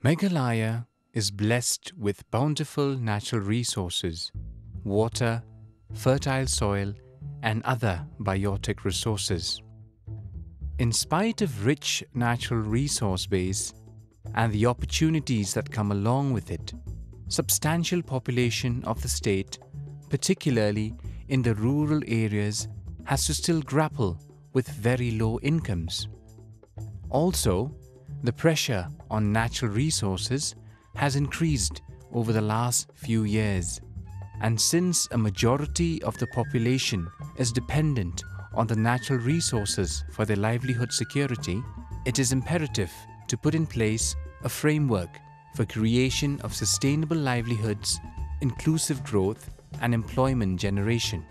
Meghalaya is blessed with bountiful natural resources, water, fertile soil, and other biotic resources. In spite of rich natural resource base and the opportunities that come along with it, substantial population of the state, particularly in the rural areas, has to still grapple with very low incomes. Also, the pressure on natural resources has increased over the last few years, and since a majority of the population is dependent on the natural resources for their livelihood security, it is imperative to put in place a framework for creation of sustainable livelihoods, inclusive growth, and employment generation.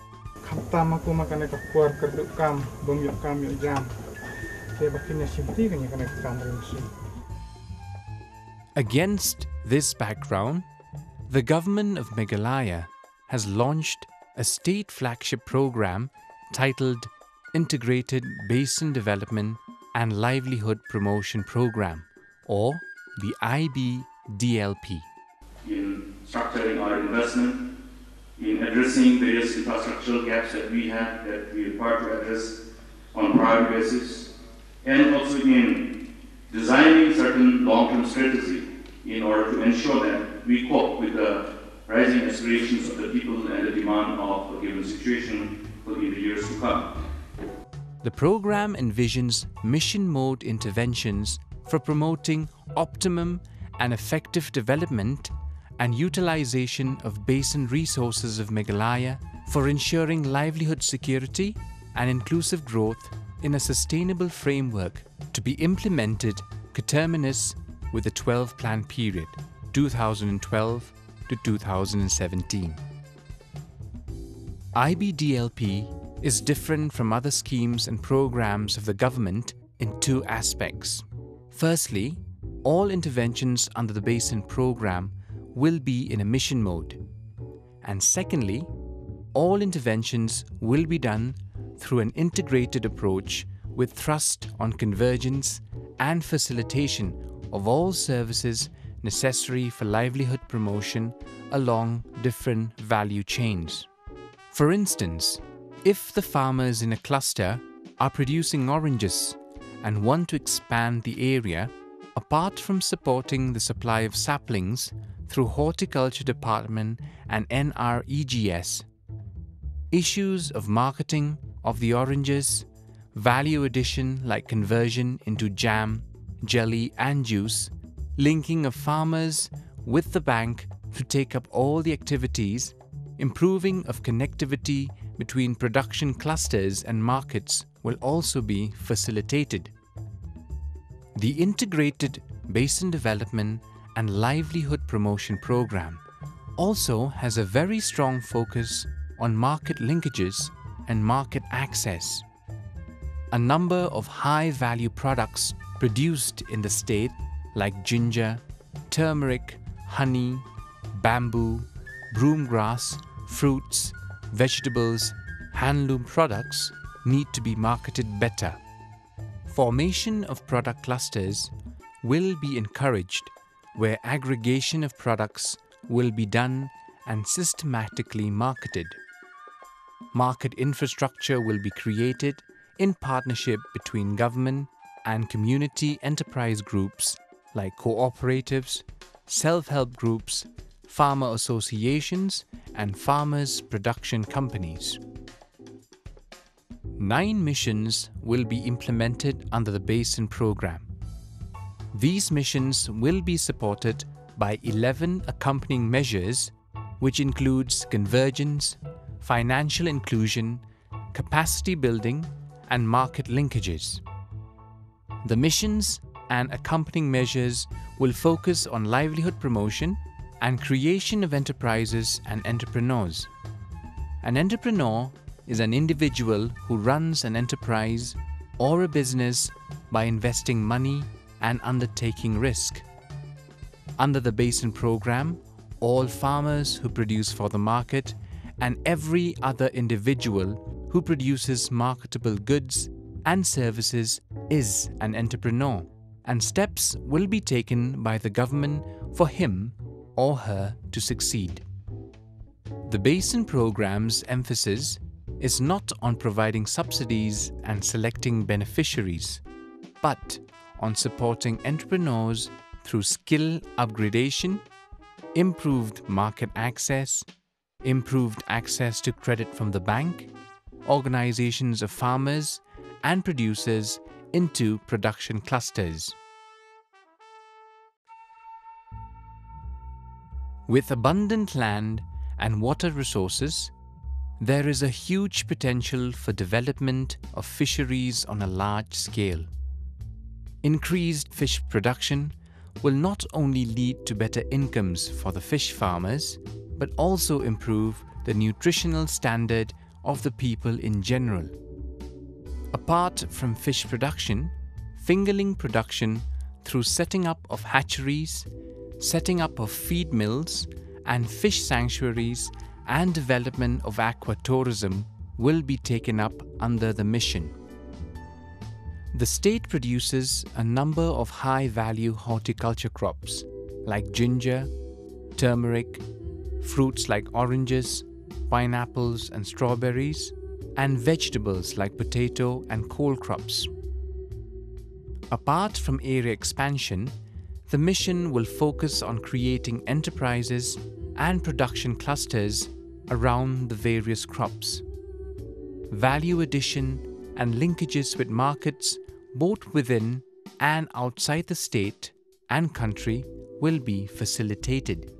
Against this background, the government of Meghalaya has launched a state flagship program titled Integrated Basin Development and Livelihood Promotion Program, or the IBDLP. In structuring our investment, in addressing various infrastructural gaps that we have, that we require to address on a priority basis, and also in designing certain long-term strategy in order to ensure that we cope with the rising aspirations of the people and the demand of a given situation in the years to come. The program envisions mission mode interventions for promoting optimum and effective development and utilization of basin resources of Meghalaya for ensuring livelihood security and inclusive growth in a sustainable framework to be implemented coterminous with the 12 plan period 2012 to 2017. IBDLP is different from other schemes and programs of the government in two aspects. Firstly, all interventions under the Basin program will be in a mission mode. And secondly, all interventions will be done through an integrated approach with thrust on convergence and facilitation of all services necessary for livelihood promotion along different value chains. For instance, if the farmers in a cluster are producing oranges and want to expand the area, apart from supporting the supply of saplings through Horticulture Department and NREGS, issues of marketing of the oranges, value addition like conversion into jam, jelly and juice, linking of farmers with the bank to take up all the activities, improving of connectivity between production clusters and markets will also be facilitated. The Integrated Basin Development and Livelihood Promotion Program also has a very strong focus on market linkages and market access. A number of high-value products produced in the state like ginger, turmeric, honey, bamboo, broomgrass, fruits, vegetables, handloom products need to be marketed better. Formation of product clusters will be encouraged where aggregation of products will be done and systematically marketed. Market infrastructure will be created in partnership between government and community enterprise groups like cooperatives, self-help groups, farmer associations, and farmers' production companies. 9 missions will be implemented under the Basin program. These missions will be supported by 11 accompanying measures, which includes convergence, financial inclusion, capacity building, and market linkages. The missions and accompanying measures will focus on livelihood promotion and creation of enterprises and entrepreneurs. An entrepreneur is an individual who runs an enterprise or a business by investing money and undertaking risk. Under the Basin program, all farmers who produce for the market and every other individual who produces marketable goods and services is an entrepreneur. and steps will be taken by the government for him or her to succeed. The Basin Programme's emphasis is not on providing subsidies and selecting beneficiaries, but on supporting entrepreneurs through skill upgradation, improved market access, improved access to credit from the bank, organizations of farmers and producers into production clusters. With abundant land and water resources, there is a huge potential for development of fisheries on a large scale. Increased fish production will not only lead to better incomes for the fish farmers, but also improve the nutritional standard of the people in general. Apart from fish production, fingerling production through setting up of hatcheries, setting up of feed mills and fish sanctuaries and development of aquatourism will be taken up under the mission. The state produces a number of high-value horticulture crops like ginger, turmeric, fruits like oranges, pineapples and strawberries, and vegetables like potato and cole crops. Apart from area expansion, the mission will focus on creating enterprises and production clusters around the various crops. Value addition and linkages with markets both within and outside the state and country will be facilitated.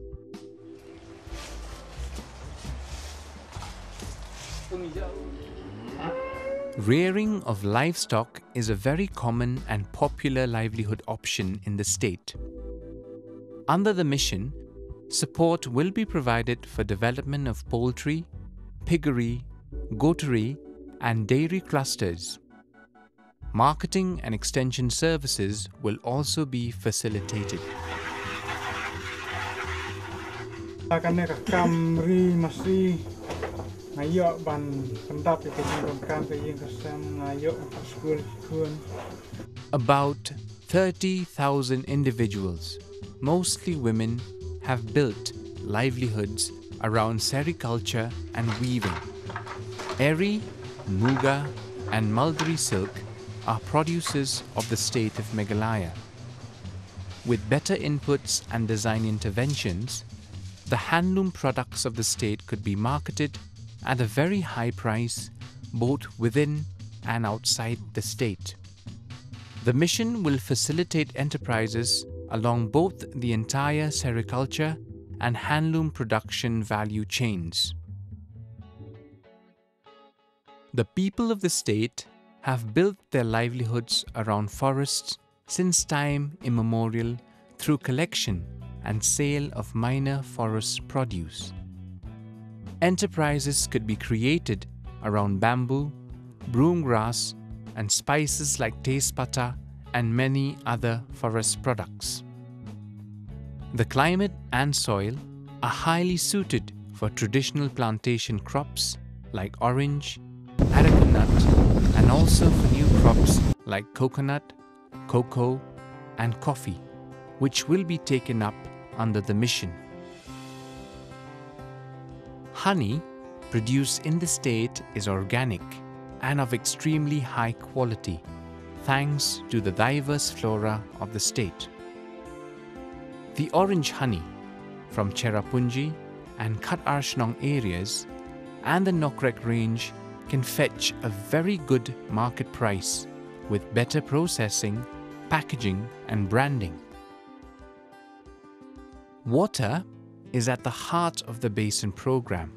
Rearing of livestock is a very common and popular livelihood option in the state. Under the mission, support will be provided for development of poultry, piggery, goatery, and dairy clusters. Marketing and extension services will also be facilitated. About 30,000 individuals, mostly women, have built livelihoods around sericulture and weaving. Eri, Muga, and Mulberry silk are producers of the state of Meghalaya. With better inputs and design interventions, the handloom products of the state could be marketed at a very high price both within and outside the state. The mission will facilitate enterprises along both the entire sericulture and handloom production value chains. The people of the state have built their livelihoods around forests since time immemorial through collection and sale of minor forest produce. Enterprises could be created around bamboo, broomgrass, and spices like tezpata and many other forest products. The climate and soil are highly suited for traditional plantation crops like orange, areca nut, and also for new crops like coconut, cocoa, and coffee, which will be taken up under the mission. Honey produced in the state is organic and of extremely high quality, thanks to the diverse flora of the state. The orange honey from Cherrapunji and Khat Arshnong areas and the Nokrek range can fetch a very good market price with better processing, packaging, and branding. Water is at the heart of the Basin Programme.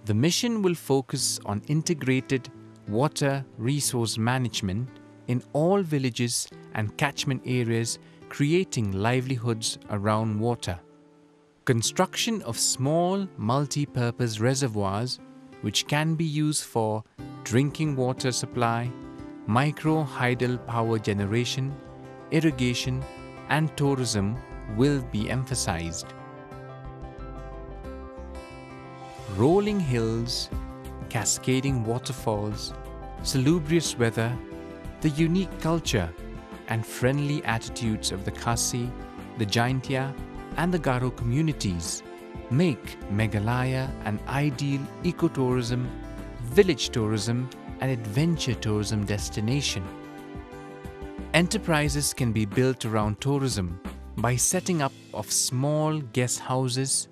The mission will focus on integrated water resource management in all villages and catchment areas, creating livelihoods around water. Construction of small multi-purpose reservoirs which can be used for drinking water supply, micro-hydel power generation, irrigation, and tourism will be emphasized. Rolling hills, cascading waterfalls, salubrious weather, the unique culture, and friendly attitudes of the Khasi, the Jaintia, and the Garo communities make Meghalaya an ideal ecotourism, village tourism, and adventure tourism destination. Enterprises can be built around tourism by setting up of small guest houses,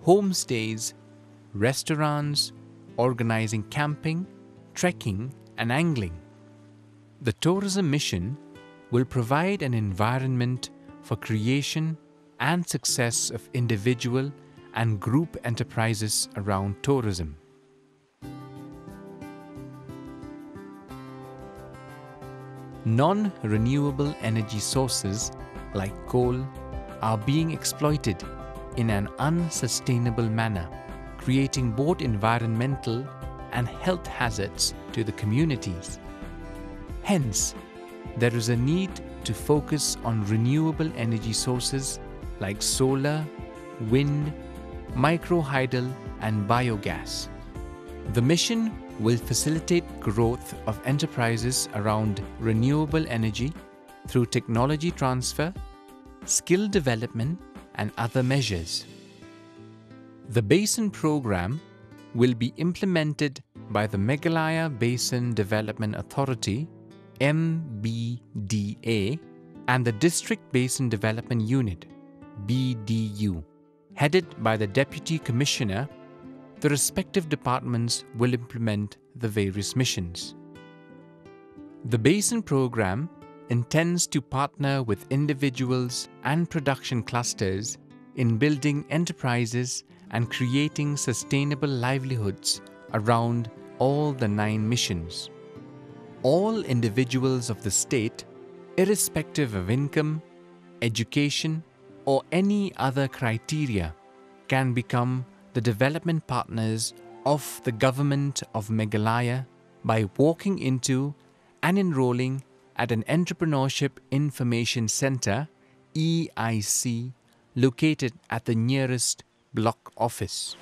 homestays, restaurants, organizing camping, trekking, and angling. The tourism mission will provide an environment for creation and success of individual and group enterprises around tourism. Non-renewable energy sources like coal are being exploited in an unsustainable manner, creating both environmental and health hazards to the communities. Hence, there is a need to focus on renewable energy sources like solar, wind, microhydel, and biogas. The mission will facilitate growth of enterprises around renewable energy through technology transfer, skill development, and other measures. The Basin Program will be implemented by the Meghalaya Basin Development Authority (MBDA) and the District Basin Development Unit (BDU). Headed by the Deputy Commissioner, the respective departments will implement the various missions. The Basin Program intends to partner with individuals and production clusters in building enterprises and creating sustainable livelihoods around all the 9 missions. All individuals of the state, irrespective of income, education, or any other criteria, can become the development partners of the Government of Meghalaya by walking into and enrolling at an Entrepreneurship Information Center (EIC) located at the nearest block office.